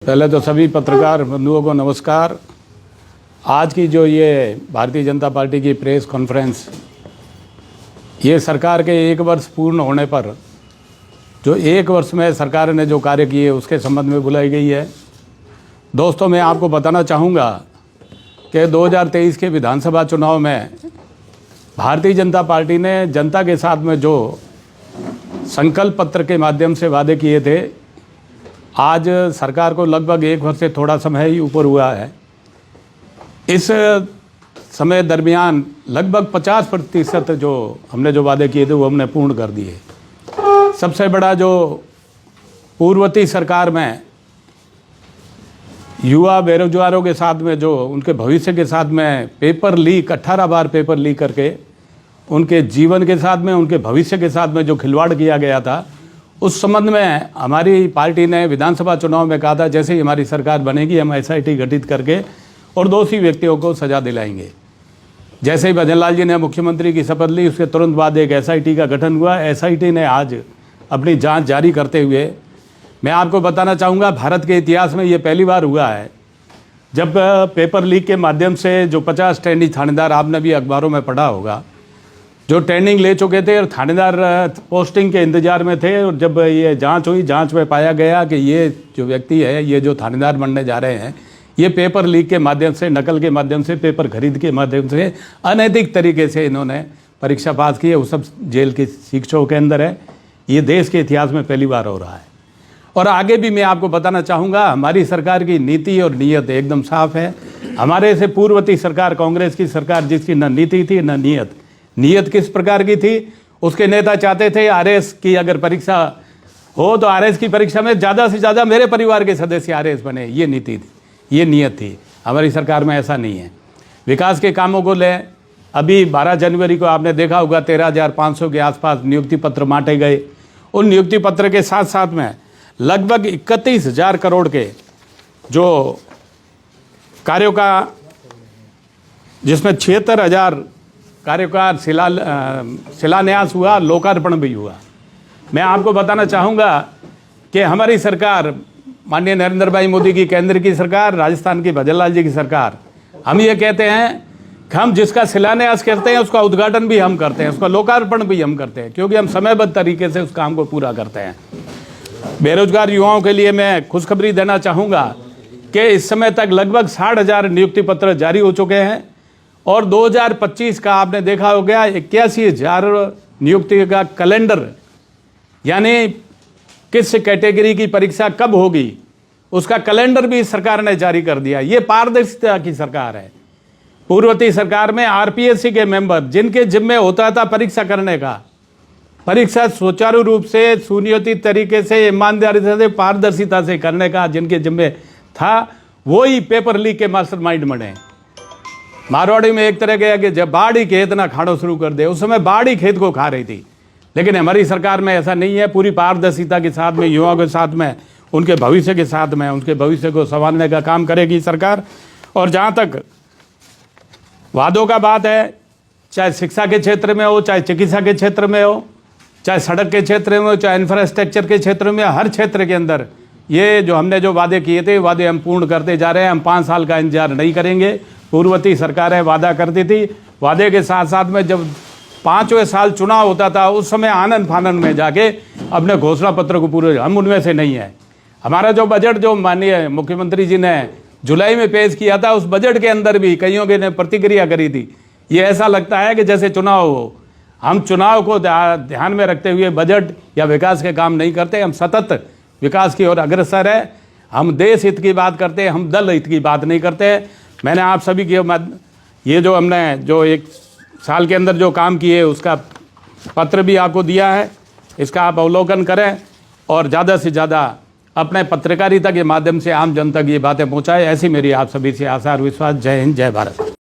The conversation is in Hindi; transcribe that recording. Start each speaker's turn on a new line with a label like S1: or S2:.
S1: पहले तो सभी पत्रकार बंधुओं को नमस्कार। आज की जो ये भारतीय जनता पार्टी की प्रेस कॉन्फ्रेंस, ये सरकार के 1 वर्ष पूर्ण होने पर जो 1 वर्ष में सरकार ने जो कार्य किए उसके संबंध में बुलाई गई है। दोस्तों, मैं आपको बताना चाहूँगा कि 2023 के विधानसभा चुनाव में भारतीय जनता पार्टी ने जनता के साथ में जो संकल्प पत्र के माध्यम से वादे किए थे, आज सरकार को लगभग 1 वर्ष से थोड़ा समय ही ऊपर हुआ है। इस समय दरमियान लगभग 50% जो हमने जो वादे किए थे वो हमने पूर्ण कर दिए। सबसे बड़ा जो पूर्ववर्ती सरकार में युवा बेरोजगारों के साथ में जो उनके भविष्य के साथ में पेपर लीक 18 बार पेपर लीक करके उनके जीवन के साथ में, उनके भविष्य के साथ में जो खिलवाड़ किया गया था, उस संबंध में हमारी पार्टी ने विधानसभा चुनाव में कहा था जैसे ही हमारी सरकार बनेगी हम एसआईटी गठित करके और दोषी व्यक्तियों को सजा दिलाएंगे। जैसे ही भजन लाल जी ने मुख्यमंत्री की शपथ ली, उसके तुरंत बाद एक एसआईटी का गठन हुआ। एसआईटी ने आज अपनी जांच जारी करते हुए, मैं आपको बताना चाहूँगा, भारत के इतिहास में ये पहली बार हुआ है जब पेपर लीक के माध्यम से जो 50 ट्रेनिंग थानेदार, आपने भी अखबारों में पढ़ा होगा, जो ट्रेनिंग ले चुके थे और थानेदार पोस्टिंग के इंतजार में थे, और जब ये जांच हुई, जांच में पाया गया कि ये जो व्यक्ति है, ये जो थानेदार बनने जा रहे हैं, ये पेपर लीक के माध्यम से, नकल के माध्यम से, पेपर खरीद के माध्यम से अनैतिक तरीके से इन्होंने परीक्षा पास की है। वो सब जेल की शिक्षकों के अंदर है। ये देश के इतिहास में पहली बार हो रहा है। और आगे भी मैं आपको बताना चाहूँगा, हमारी सरकार की नीति और नीयत एकदम साफ है। हमारे से पूर्ववर्ती सरकार, कांग्रेस की सरकार, जिसकी न नीति थी न नीयत। नीयत किस प्रकार की थी? उसके नेता चाहते थे आरएस की अगर परीक्षा हो तो आरएस की परीक्षा में ज़्यादा से ज़्यादा मेरे परिवार के सदस्य आरएस बने। ये नीति थी, ये नीयत थी। हमारी सरकार में ऐसा नहीं है। विकास के कामों को ले, अभी 12 जनवरी को आपने देखा होगा 13,500 के आसपास नियुक्ति पत्र बांटे गए। उन नियुक्ति पत्र के साथ साथ में लगभग 31,000 करोड़ के जो कार्यों का, जिसमें 76,000 कार्यों का शिलान्यास हुआ, लोकार्पण भी हुआ। मैं आपको बताना चाहूँगा कि हमारी सरकार, माननीय नरेंद्र भाई मोदी की केंद्र की सरकार, राजस्थान की भजन लाल जी की सरकार, हम ये कहते हैं कि हम जिसका शिलान्यास करते हैं उसका उद्घाटन भी हम करते हैं, उसका लोकार्पण भी हम करते हैं, क्योंकि हम समयबद्ध तरीके से उस काम को पूरा करते हैं। बेरोजगार युवाओं के लिए मैं खुशखबरी देना चाहूँगा कि इस समय तक लगभग 60,000 नियुक्ति पत्र जारी हो चुके हैं और 2025 का आपने देखा हो गया 81,000 नियुक्ति का कैलेंडर, यानी किस कैटेगरी की परीक्षा कब होगी उसका कैलेंडर भी सरकार ने जारी कर दिया। ये पारदर्शिता की सरकार है। पूर्ववर्ती सरकार में आरपीएससी के मेंबर, जिनके जिम्मे होता था परीक्षा करने का, परीक्षा सुचारू रूप से, सुनियोजित तरीके से, ईमानदारी से, पारदर्शिता से करने का जिनके जिम्मे था, वही पेपर लीक के मास्टरमाइंड बने। मारवाड़ी में एक तरह के कि जब बाढ़ खेत ना खाना शुरू कर दे, उस समय बाढ़ ही खेत को खा रही थी। लेकिन हमारी सरकार में ऐसा नहीं है। पूरी पारदर्शिता के साथ में, युवाओं के साथ में, उनके भविष्य के साथ में, उनके भविष्य को संभालने का काम करेगी सरकार। और जहाँ तक वादों का बात है, चाहे शिक्षा के क्षेत्र में हो, चाहे चिकित्सा के क्षेत्र में हो, चाहे सड़क के क्षेत्र में हो, चाहे इंफ्रास्ट्रक्चर के क्षेत्र में, हर क्षेत्र के अंदर ये जो हमने जो वादे किए थे, वादे हम पूर्ण करते जा रहे हैं। हम 5 साल का इंतजार नहीं करेंगे। पूर्ववर्ती सरकारें वादा करती थी, वादे के साथ साथ में जब 5वें साल चुनाव होता था उस समय आनंद फानंद में जाके अपने घोषणा पत्र को पूरे, हम उनमें से नहीं है। हमारा जो बजट जो माननीय मुख्यमंत्री जी ने जुलाई में पेश किया था, उस बजट के अंदर भी कईयों के ने प्रतिक्रिया करी थी। ये ऐसा लगता है कि जैसे चुनाव हो। हम चुनाव को ध्यान में रखते हुए बजट या विकास के काम नहीं करते। हम सतत विकास की ओर अग्रसर है। हम देश हित की बात करते हैं, हम दल हित की बात नहीं करते। मैंने आप सभी की ये जो हमने जो 1 साल के अंदर जो काम किए उसका पत्र भी आपको दिया है। इसका आप अवलोकन करें और ज़्यादा से ज़्यादा अपने पत्रकारिता के माध्यम से आम जन तक ये बातें पहुँचाएं। ऐसी मेरी आप सभी से आशा और विश्वास। जय हिंद, जय भारत।